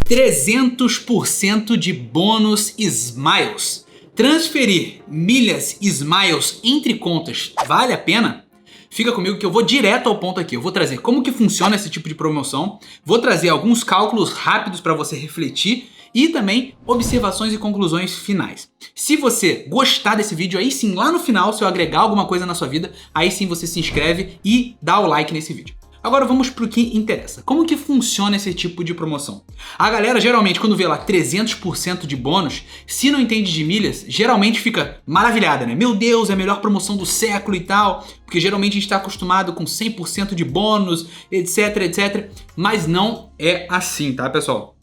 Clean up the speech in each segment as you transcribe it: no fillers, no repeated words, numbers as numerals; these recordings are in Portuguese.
300% de bônus Smiles. Transferir milhas Smiles entre contas vale a pena? Fica comigo que eu vou direto ao ponto aqui. Eu vou trazer como que funciona esse tipo de promoção, vou trazer alguns cálculos rápidos para você refletir e também observações e conclusões finais. Se você gostar desse vídeo, aí sim, lá no final, se eu agregar alguma coisa na sua vida, aí sim você se inscreve e dá o like nesse vídeo. Agora vamos pro que interessa. Como que funciona esse tipo de promoção? A galera geralmente quando vê lá 300% de bônus, se não entende de milhas, geralmente fica maravilhada, né? Meu Deus, é a melhor promoção do século e tal, porque geralmente a gente está acostumado com 100% de bônus, etc, etc. Mas não é assim, tá, pessoal?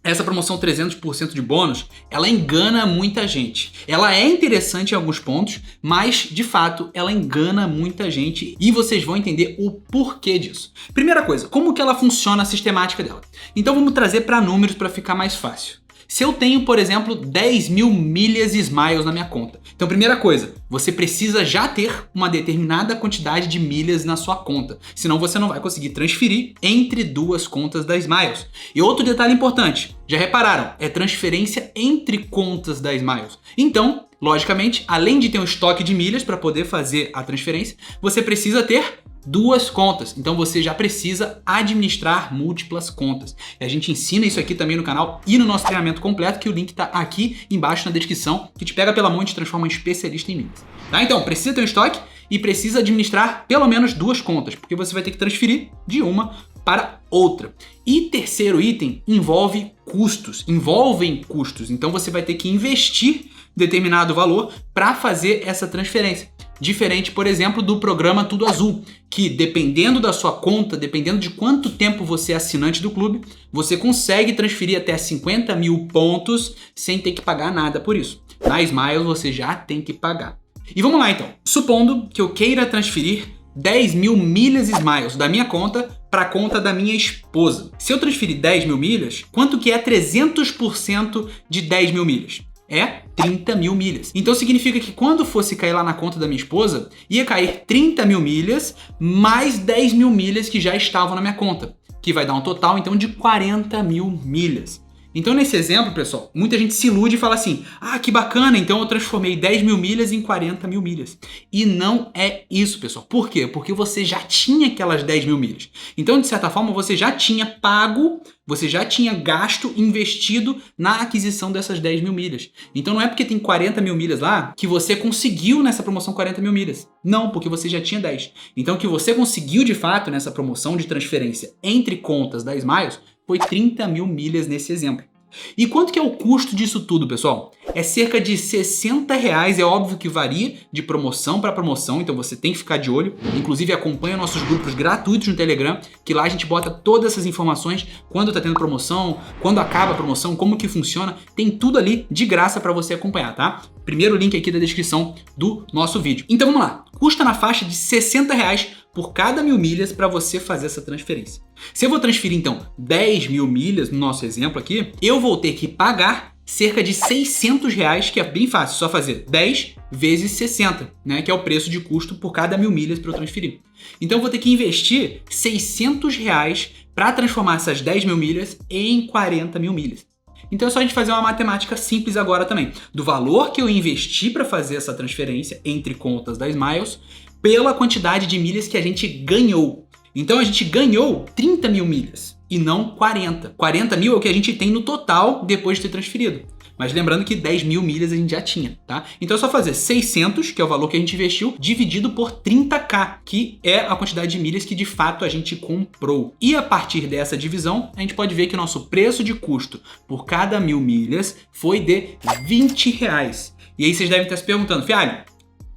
Essa promoção 300% de bônus, ela engana muita gente. Ela é interessante em alguns pontos, mas de fato ela engana muita gente e vocês vão entender o porquê disso. Primeira coisa, como que ela funciona a sistemática dela? Então vamos trazer para números para ficar mais fácil. Se eu tenho, por exemplo, 10 mil milhas Smiles na minha conta. Então, primeira coisa, você precisa já ter uma determinada quantidade de milhas na sua conta. Senão você não vai conseguir transferir entre duas contas da Smiles. E outro detalhe importante, já repararam? É transferência entre contas da Smiles. Então, logicamente, além de ter um estoque de milhas para poder fazer a transferência, você precisa ter duas contas, então você já precisa administrar múltiplas contas. E a gente ensina isso aqui também no canal e no nosso treinamento completo, que o link tá aqui embaixo na descrição, que te pega pela mão e te transforma em especialista em milhas. Tá? Então, precisa ter um estoque e precisa administrar pelo menos duas contas, porque você vai ter que transferir de uma para outra. E terceiro item envolvem custos, então você vai ter que investir determinado valor para fazer essa transferência. Diferente, por exemplo, do programa Tudo Azul, que dependendo da sua conta, dependendo de quanto tempo você é assinante do clube, você consegue transferir até 50 mil pontos sem ter que pagar nada por isso. Na Smiles você já tem que pagar. E vamos lá então, supondo que eu queira transferir 10 mil milhas Smiles da minha conta para a conta da minha esposa. Se eu transferir 10 mil milhas, quanto que é 300% de 10 mil milhas? É 30 mil milhas. Então significa que quando fosse cair lá na conta da minha esposa, ia cair 30 mil milhas mais 10 mil milhas que já estavam na minha conta, que vai dar um total então de 40 mil milhas. Então nesse exemplo, pessoal, muita gente se ilude e fala assim: ah, que bacana, então eu transformei 10 mil milhas em 40 mil milhas. E não é isso, pessoal. Por quê? Porque você já tinha aquelas 10 mil milhas. Então, de certa forma, você já tinha pago, você já tinha gasto, investido na aquisição dessas 10 mil milhas. Então não é porque tem 40 mil milhas lá que você conseguiu nessa promoção 40 mil milhas. Não, porque você já tinha 10. Então o que você conseguiu de fato nessa promoção de transferência entre contas da Smiles foi 30 mil milhas nesse exemplo. E quanto que é o custo disso tudo, pessoal? É cerca de R$60, é óbvio que varia de promoção para promoção, então você tem que ficar de olho. Inclusive acompanha nossos grupos gratuitos no Telegram, que lá a gente bota todas essas informações, quando tá tendo promoção, quando acaba a promoção, como que funciona, tem tudo ali de graça para você acompanhar, tá? Primeiro link aqui da descrição do nosso vídeo. Então vamos lá, custa na faixa de R$60 por cada 1000 milhas para você fazer essa transferência. Se eu vou transferir então 10 mil milhas no nosso exemplo aqui, eu vou ter que pagar cerca de R$600, que é bem fácil, só fazer 10 vezes 60, né, que é o preço de custo por cada 1000 milhas para eu transferir. Então eu vou ter que investir R$600 para transformar essas 10 mil milhas em 40 mil milhas. Então é só a gente fazer uma matemática simples agora também, do valor que eu investi para fazer essa transferência entre contas da Smiles, pela quantidade de milhas que a gente ganhou. Então a gente ganhou 30 mil milhas e não 40. 40 mil é o que a gente tem no total depois de ter transferido. Mas lembrando que 10 mil milhas a gente já tinha, tá? Então é só fazer 600, que é o valor que a gente investiu, dividido por 30k, que é a quantidade de milhas que de fato a gente comprou. E a partir dessa divisão, a gente pode ver que o nosso preço de custo por cada 1000 milhas foi de R$20. E aí vocês devem estar se perguntando, Fialho,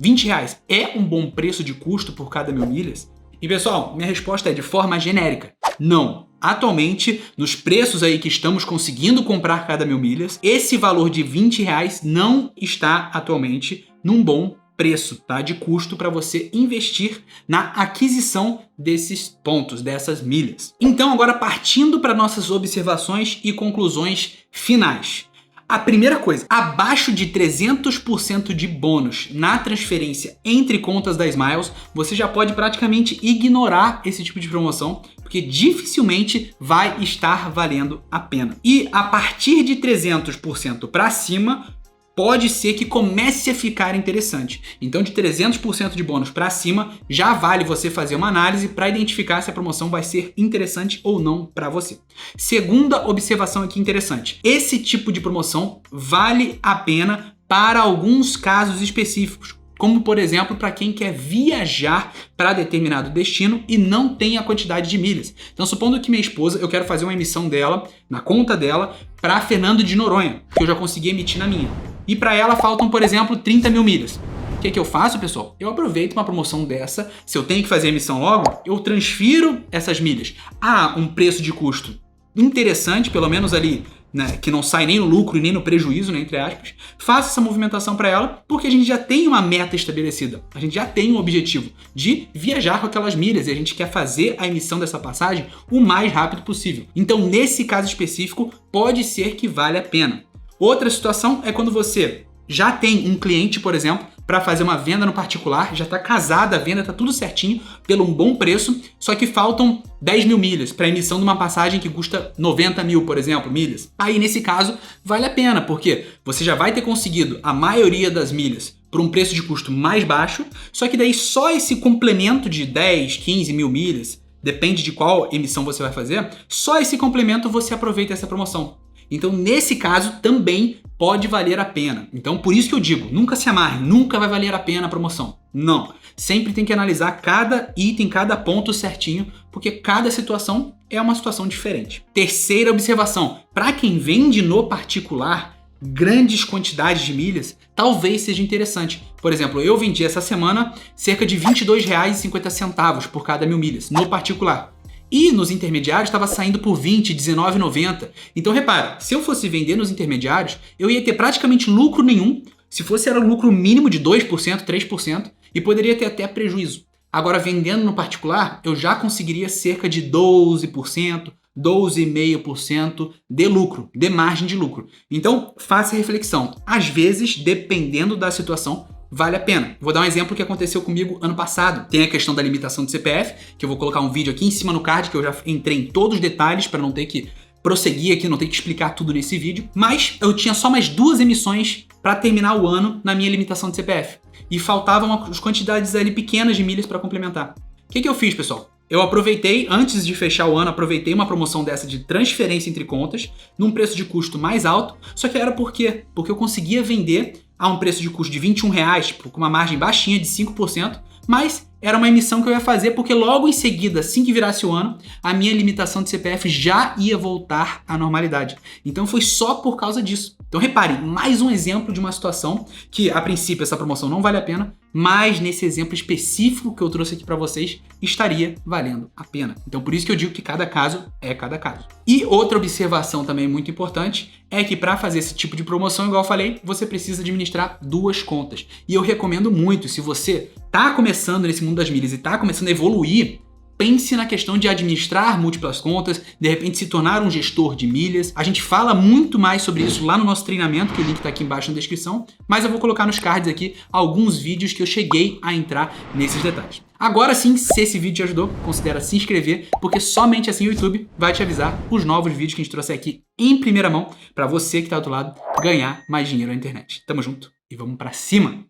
R$20 é um bom preço de custo por cada 1000 milhas? E pessoal, minha resposta é de forma genérica, não. Atualmente, nos preços aí que estamos conseguindo comprar cada 1000 milhas, esse valor de R$20 não está atualmente num bom preço, tá? De custo para você investir na aquisição desses pontos, dessas milhas. Então agora partindo para nossas observações e conclusões finais. A primeira coisa, abaixo de 300% de bônus na transferência entre contas da Smiles, você já pode praticamente ignorar esse tipo de promoção, porque dificilmente vai estar valendo a pena. E a partir de 300% para cima, pode ser que comece a ficar interessante. Então, de 300% de bônus para cima, já vale você fazer uma análise para identificar se a promoção vai ser interessante ou não para você. Segunda observação aqui interessante. Esse tipo de promoção vale a pena para alguns casos específicos, como por exemplo para quem quer viajar para determinado destino e não tem a quantidade de milhas. Então, supondo que minha esposa, eu quero fazer uma emissão dela, na conta dela, para Fernando de Noronha, que eu já consegui emitir na minha. E para ela faltam, por exemplo, 30 mil milhas. O que eu faço, pessoal? Eu aproveito uma promoção dessa, se eu tenho que fazer a emissão logo, eu transfiro essas milhas a um preço de custo interessante, pelo menos ali, né, que não sai nem no lucro e nem no prejuízo, né, entre aspas, faço essa movimentação para ela, porque a gente já tem uma meta estabelecida, a gente já tem um objetivo de viajar com aquelas milhas e a gente quer fazer a emissão dessa passagem o mais rápido possível. Então, nesse caso específico, pode ser que vale a pena. Outra situação é quando você já tem um cliente, por exemplo, para fazer uma venda no particular, já está casada a venda, está tudo certinho, pelo um bom preço, só que faltam 10 mil milhas para emissão de uma passagem que custa 90 mil, por exemplo, milhas. Aí, nesse caso, vale a pena, porque você já vai ter conseguido a maioria das milhas por um preço de custo mais baixo, só que daí só esse complemento de 10, 15 mil milhas, depende de qual emissão você vai fazer, só esse complemento você aproveita essa promoção. Então, nesse caso, também pode valer a pena. Então, por isso que eu digo, nunca se amarre, nunca vai valer a pena a promoção. Não. Sempre tem que analisar cada item, cada ponto certinho, porque cada situação é uma situação diferente. Terceira observação, para quem vende no particular, grandes quantidades de milhas, talvez seja interessante. Por exemplo, eu vendi essa semana cerca de R$ 22,50 por cada 1.000 milhas, no particular. E nos intermediários estava saindo por 20, R$19,90. Então repara, se eu fosse vender nos intermediários, eu ia ter praticamente lucro nenhum. Se fosse era um lucro mínimo de 2%, 3%, e poderia ter até prejuízo. Agora, vendendo no particular, eu já conseguiria cerca de 12%, 12,5% de lucro, de margem de lucro. Então, faça a reflexão. Às vezes, dependendo da situação, vale a pena. Vou dar um exemplo que aconteceu comigo ano passado. Tem a questão da limitação do CPF, que eu vou colocar um vídeo aqui em cima no card, que eu já entrei em todos os detalhes para não ter que prosseguir aqui, não ter que explicar tudo nesse vídeo. Mas eu tinha só mais 2 emissões para terminar o ano na minha limitação de CPF. E faltavam umas quantidades ali pequenas de milhas para complementar. O que eu fiz, pessoal? Eu aproveitei, antes de fechar o ano, aproveitei uma promoção dessa de transferência entre contas, num preço de custo mais alto, só que era por quê? Porque eu conseguia vender a um preço de custo de R$21, com uma margem baixinha de 5%, mas era uma emissão que eu ia fazer porque logo em seguida, assim que virasse o ano, a minha limitação de CPF já ia voltar à normalidade. Então foi só por causa disso. Então reparem, mais um exemplo de uma situação que a princípio essa promoção não vale a pena, mas nesse exemplo específico que eu trouxe aqui para vocês, estaria valendo a pena. Então por isso que eu digo que cada caso é cada caso. E outra observação também muito importante é que para fazer esse tipo de promoção, igual eu falei, você precisa administrar 2 contas. E eu recomendo muito, se você está começando nesse mundo das milhas e está começando a evoluir, pense na questão de administrar múltiplas contas, de repente se tornar um gestor de milhas. A gente fala muito mais sobre isso lá no nosso treinamento, que o link está aqui embaixo na descrição, mas eu vou colocar nos cards aqui alguns vídeos que eu cheguei a entrar nesses detalhes. Agora sim, se esse vídeo te ajudou, considera se inscrever, porque somente assim o YouTube vai te avisar os novos vídeos que a gente trouxe aqui em primeira mão, para você que está do outro lado ganhar mais dinheiro na internet. Tamo junto e vamos para cima!